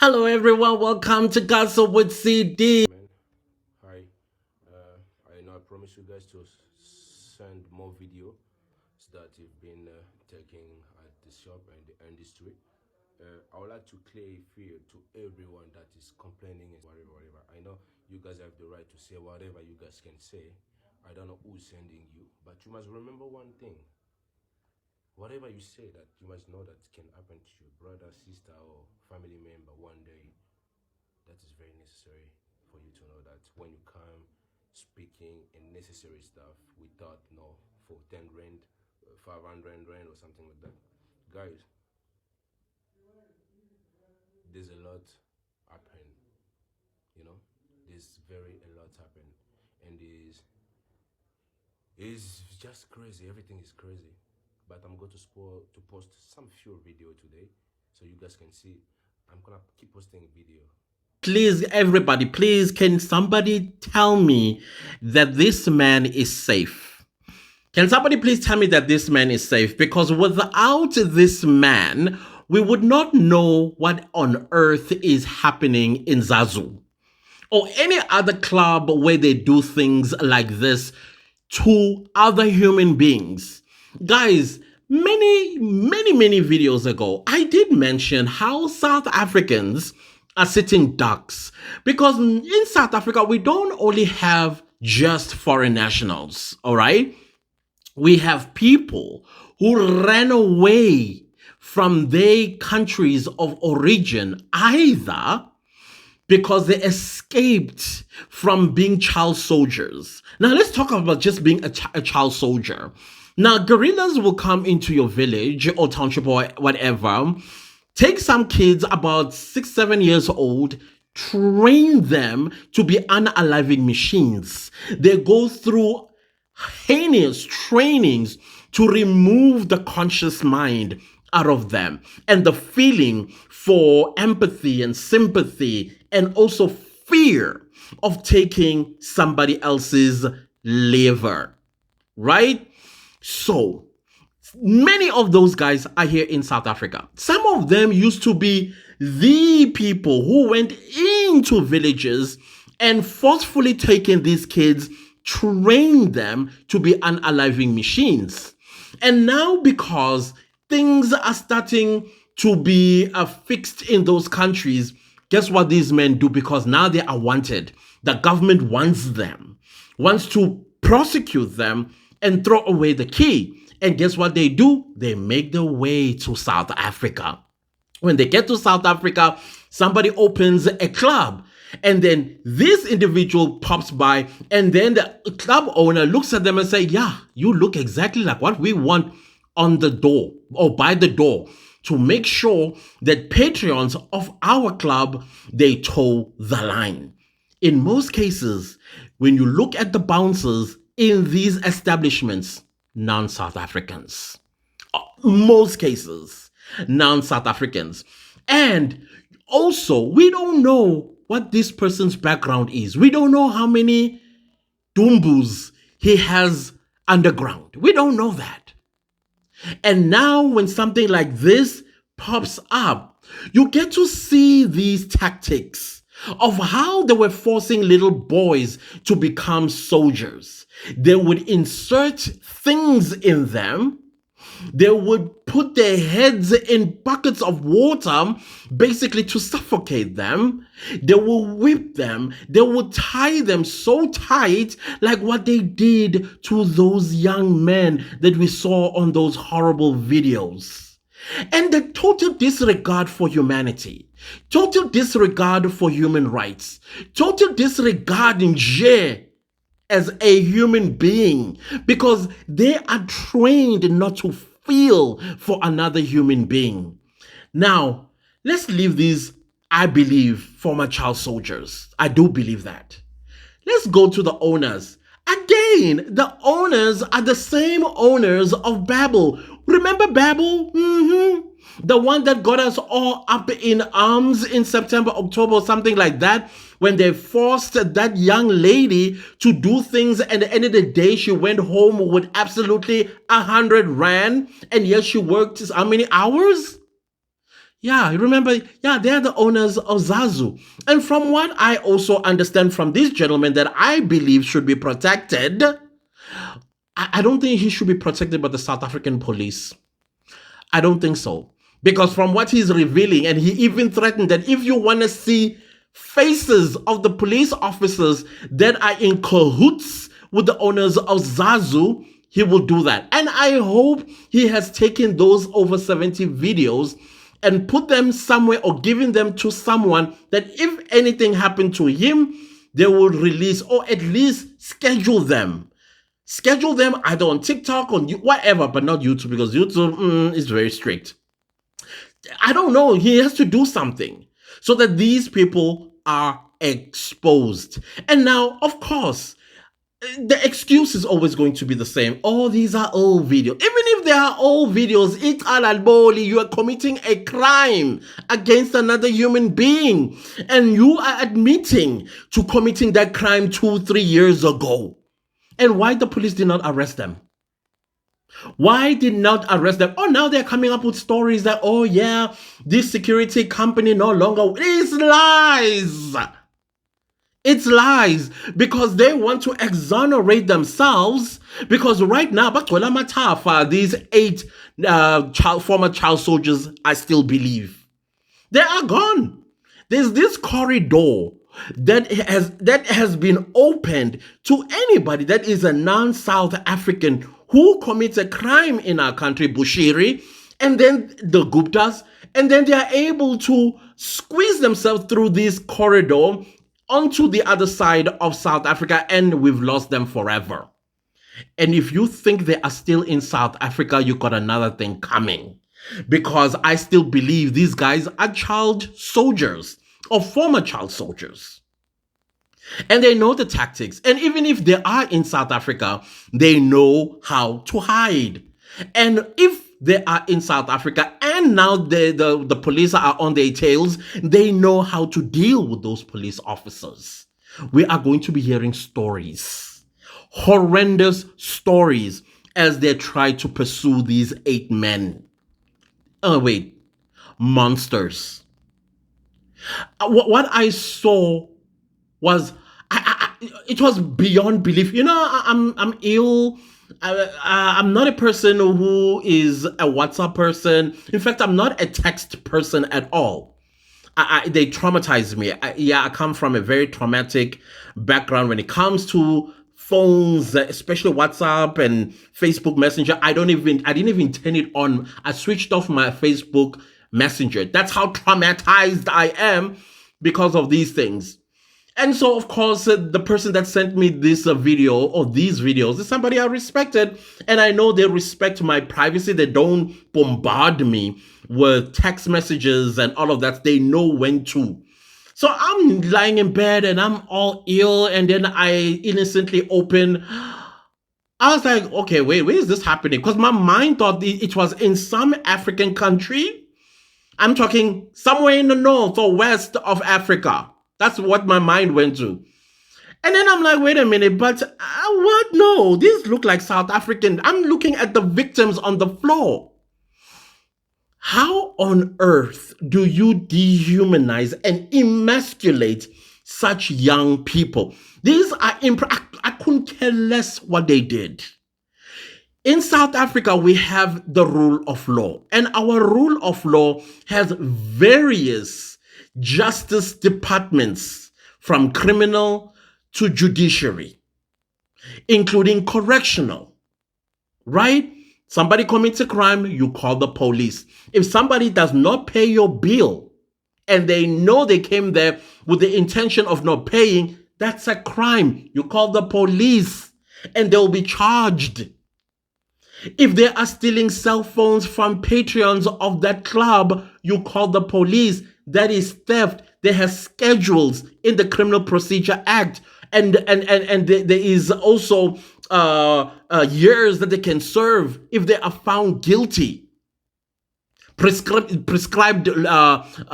Hello, everyone. Welcome to Gossip with CD. Man, hi. I know I promised you guys to send more videos that you've been taking at the shop and the industry. I would like to clear a field to everyone that is complaining and whatever. I know you guys have the right to say whatever you guys can say. I don't know who's sending you, but you must remember one thing. Whatever you say, that you must know that can happen to your brother, sister, or family member one day. That is very necessary for you to know that when you come speaking in necessary stuff without no for 10 rand, 500 rand or something like that. Guys, there's a lot happen, you know, there's very a lot happen, and is just crazy. Everything is crazy. But I'm going to post some few video today so you guys can see. I'm gonna keep posting video. Please, everybody, please, can somebody tell me that this man is safe? Can somebody please tell me that this man is safe? Because without this man, we would not know what on earth is happening in Zanzou or any other club where they do things like this to other human beings. Guys, many videos ago, I did mention how South Africans are sitting ducks because in South Africa, we don't only have just foreign nationals, all right? We have people who ran away from their countries of origin, either because they escaped from being child soldiers. Now, let's talk about just being a child soldier. Now, guerrillas will come into your village or township or whatever, take some kids about 6, 7 years old, train them to be unaliving machines. They go through heinous trainings to remove the conscious mind out of them and the feeling for empathy and sympathy and also fear of taking somebody else's liver, right? So many of those guys are here in South Africa. Some of them used to be the people who went into villages and forcefully taken these kids, trained them to be unaliving machines. And now, because things are starting to be fixed in those countries, guess what these men do? Because now they are wanted. The government wants to prosecute them and throw away the key. And guess what they do? They make their way to South Africa. When they get to South Africa, somebody opens a club. And then this individual pops by, and then the club owner looks at them and say, yeah, you look exactly like what we want on the door or by the door, to make sure that patrons of our club, they toe the line. In most cases, when you look at the bouncers in these establishments, non-South Africans. Most cases, non-South Africans. And also, we don't know what this person's background is. We don't know how many dumbus he has underground. We don't know that. And now when something like this pops up, you get to see these tactics of how they were forcing little boys to become soldiers. They would insert things in them. They would put their heads in buckets of water, basically to suffocate them. They will whip them. They will tie them so tight, like what they did to those young men that we saw on those horrible videos. And the total disregard for humanity, total disregard for human rights, total disregard in J as a human being, because they are trained not to feel for another human being. Now, let's leave these, I believe, former child soldiers. I do believe that. Let's go to the owners. Again, the owners are the same owners of Babel. Remember Babel? The one that got us all up in arms in September, October, or something like that, when they forced that young lady to do things, and at the end of the day, she went home with absolutely 100 rand, and yet she worked how many hours? Yeah, remember, yeah, they're the owners of Zazu. And from what I also understand from this gentleman that I believe should be protected, I don't think he should be protected by the South African police. I don't think so. Because from what he's revealing, and he even threatened that if you want to see faces of the police officers that are in cahoots with the owners of Zazu, he will do that. And I hope he has taken those over 70 videos and put them somewhere or given them to someone that if anything happened to him, they will release or at least schedule them. Schedule them either on TikTok, on whatever, but not YouTube because YouTube is very strict. I don't know. He has to do something so that these people are exposed. And now, of course, the excuse is always going to be the same. Oh, these are old videos. Even if they are old videos, you are committing a crime against another human being. And you are admitting to committing that crime 2-3 years ago. And why the police did not arrest them? Why did not arrest them? Oh, now they're coming up with stories that, oh yeah, this security company no longer. It's lies. It's lies because they want to exonerate themselves. Because right now, these 8 former child soldiers, I still believe they are gone. There's this corridor that has been opened to anybody that is a non-South African who commits a crime in our country, Bushiri, and then the Guptas, and then they are able to squeeze themselves through this corridor onto the other side of South Africa, and we've lost them forever. And if you think they are still in South Africa, you got another thing coming. Because I still believe these guys are child soldiers or former child soldiers. And they know the tactics. And even if they are in South Africa, they know how to hide. And if they are in South Africa and now the police are on their tails, they know how to deal with those police officers. We are going to be hearing stories, horrendous stories, as they try to pursue these 8 men. Oh, wait, monsters. What I saw was, it was beyond belief. I'm ill. I'm not a person who is a WhatsApp person. In fact, I'm not a text person at all. They traumatize me. I come from a very traumatic background when it comes to phones, especially WhatsApp and Facebook Messenger. I didn't even turn it on. I switched off my Facebook Messenger. That's how traumatized I am because of these things. And so, of course, the person that sent me this video or these videos is somebody I respected. And I know they respect my privacy. They don't bombard me with text messages and all of that. They know when to. So I'm lying in bed and I'm all ill. And then I innocently open. I was like, okay, wait, where is this happening? Because my mind thought it was in some African country. I'm talking somewhere in the north or west of Africa. That's what my mind went to. And then I'm like, wait a minute, but what? No, these look like South African. I'm looking at the victims on the floor. How on earth do you dehumanize and emasculate such young people? These are I couldn't care less what they did. In South Africa, we have the rule of law, and our rule of law has various justice departments from criminal to judiciary, including correctional, right? Somebody commits a crime, you call the police. If somebody does not pay your bill and they know they came there with the intention of not paying, that's a crime. You call the police and they'll be charged. If they are stealing cell phones from patrons of that club, you call the police. That is theft. They have schedules in the Criminal Procedure Act. And there is also years that they can serve if they are found guilty. Prescribed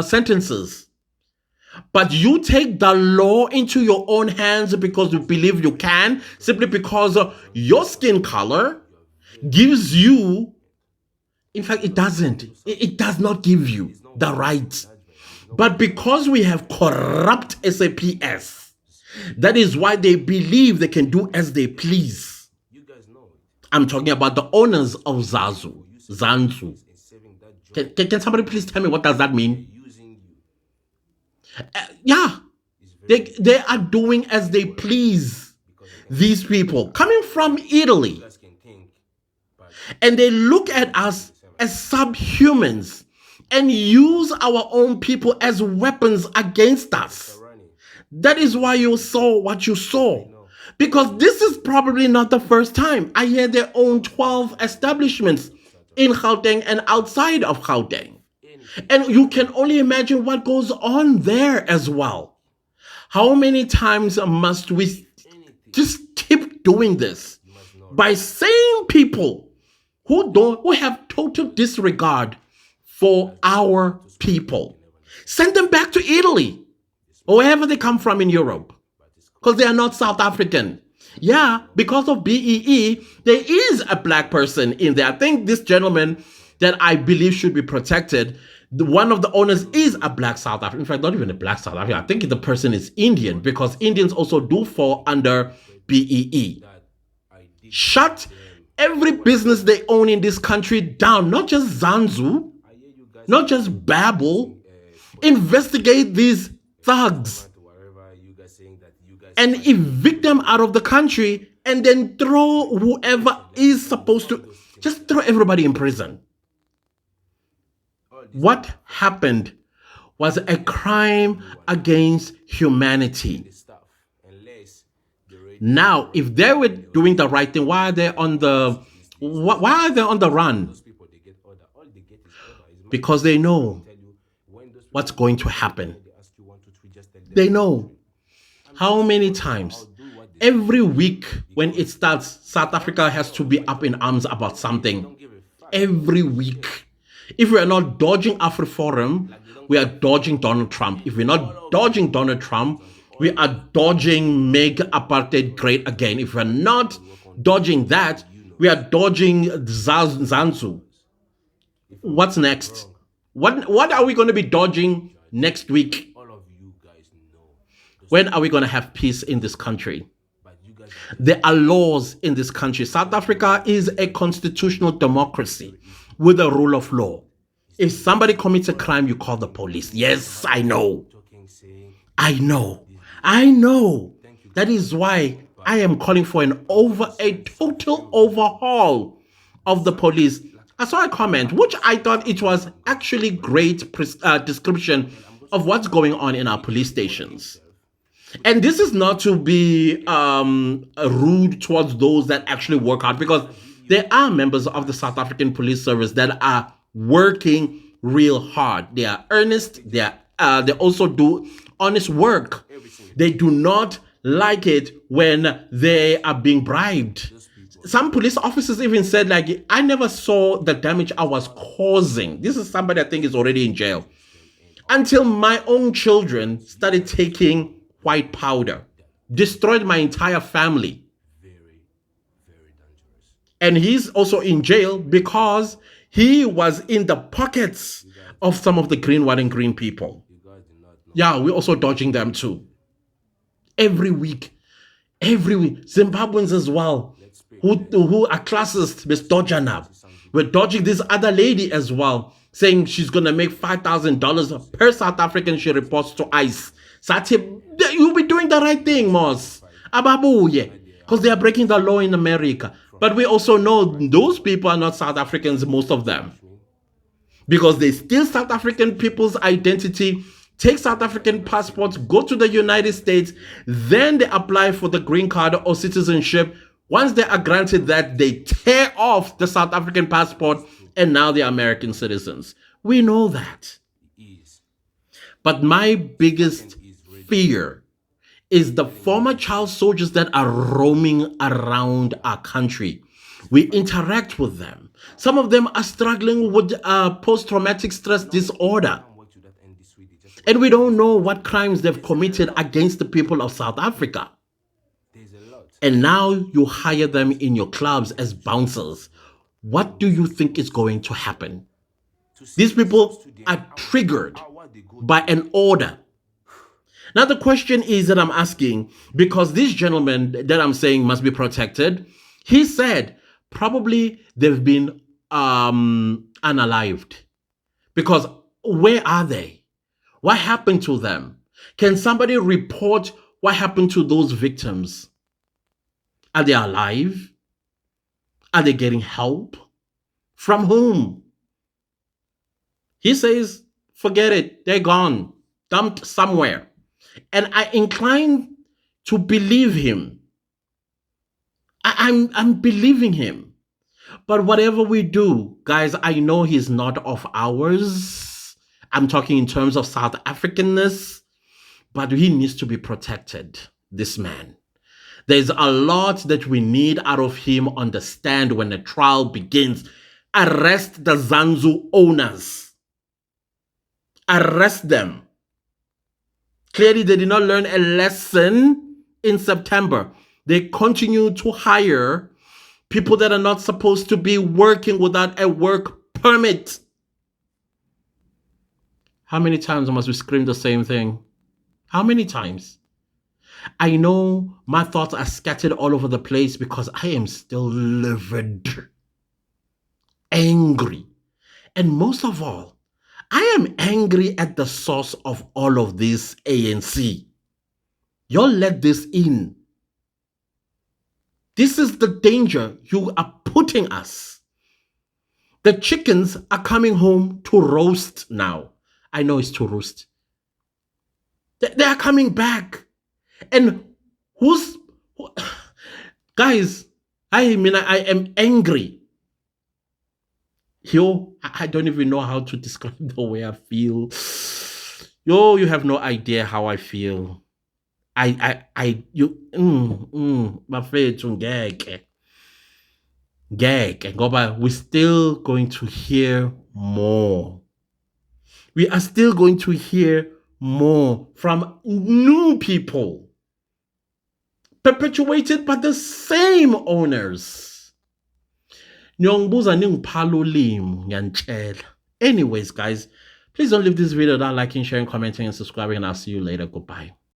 sentences. But you take the law into your own hands because you believe you can, simply because your skin color gives you, in fact, it doesn't. It does not give you. the right. But because we have corrupt SAPS, that is why they believe they can do as they please. I'm talking about the owners of Zanzou. Can somebody please tell me what does that mean? Yeah, they are doing as they please. These people coming from Italy, and they look at us as subhumans and use our own people as weapons against us. That is why you saw what you saw. Because this is probably not the first time. I hear their own 12 establishments in Gauteng and outside of Gauteng. And you can only imagine what goes on there as well. How many times must we just keep doing this by same people who have total disregard for our people? Send them back to Italy or wherever they come from in Europe, because they are not South African. Yeah, because of BEE, there is a black person in there. I think this gentleman that I believe should be protected, one of the owners is a black South African. In fact, not even a black South African. I think the person is Indian, because Indians also do fall under BEE. Shut every business they own in this country down, not just Zanzou, not just Babel. Investigate these thugs and evict them out of the country, and then throw whoever is supposed to, just throw everybody in prison. What happened was a crime against humanity. Now, if they were doing the right thing, why are they on the run? Because they know what's going to happen. They know. How many times? Every week when it starts, South Africa has to be up in arms about something. Every week. If we are not dodging AfriForum, we are dodging Donald Trump. If we're not dodging Donald Trump, we are dodging make apartheid great again. If we're not dodging that, we are dodging Zanzou. What's next? What are we going to be dodging next week? When are we going to have peace in this country? There are laws in this country. South Africa is a constitutional democracy with a rule of law. If somebody commits a crime, you call the police. Yes, I know. I know. That is why I am calling for a total overhaul of the police. I saw a comment, which I thought it was actually great description of what's going on in our police stations. And this is not to be rude towards those that actually work hard, because there are members of the South African Police Service that are working real hard. They are earnest. They also do honest work. They do not like it when they are being bribed. Some police officers even said, like, I never saw the damage I was causing. This is somebody I think is already in jail. Until my own children started taking white powder, destroyed my entire family. And he's also in jail because he was in the pockets of some of the green, white, and green people. Yeah, we're also dodging them too. Every week. Zimbabweans as well, who are classist, we're dodging up. We're dodging this other lady as well, saying she's going to make $5,000 per South African she reports to ICE. Sati, you'll be doing the right thing, Moss. Ababuye. Because they are breaking the law in America. But we also know those people are not South Africans, most of them. Because they steal South African people's identity, take South African passports, go to the United States, then they apply for the green card or citizenship. Once they are granted that, they tear off the South African passport, and now they are American citizens. We know that. But my biggest fear is the former child soldiers that are roaming around our country. We interact with them. Some of them are struggling with post-traumatic stress disorder. And we don't know what crimes they've committed against the people of South Africa. And now you hire them in your clubs as bouncers. What do you think is going to happen? These people are triggered by an order. Now, the question is that I'm asking, because this gentleman that I'm saying must be protected, he said probably they've been unalived. Because where are they? What happened to them? Can somebody report what happened to those victims? Are they alive? Are they getting help? From whom? He says, forget it. They're gone, dumped somewhere. And I incline to believe him. I'm believing him. But whatever we do, guys, I know he's not of ours. I'm talking in terms of South Africanness, but he needs to be protected, this man. There's a lot that we need out of him on the stand when the trial begins. Arrest the Zanzou owners. Arrest them. Clearly, they did not learn a lesson in September. They continue to hire people that are not supposed to be working without a work permit. How many times must we scream the same thing? How many times? I know my thoughts are scattered all over the place because I am still livid, angry. And most of all, I am angry at the source of all of this ANC. Y'all let this in. This is the danger you are putting us. The chickens are coming home to roast now. I know it's to roast. They are coming back. And guys, I am angry. Yo, I don't even know how to describe the way I feel. Yo, you have no idea how I feel. Bafethu ngeke ngoba we're still going to hear more. We are still going to hear more from new people perpetuated by the same owners. Anyways, guys, please don't leave this video without liking, sharing, commenting, and subscribing, and I'll see you later. Goodbye.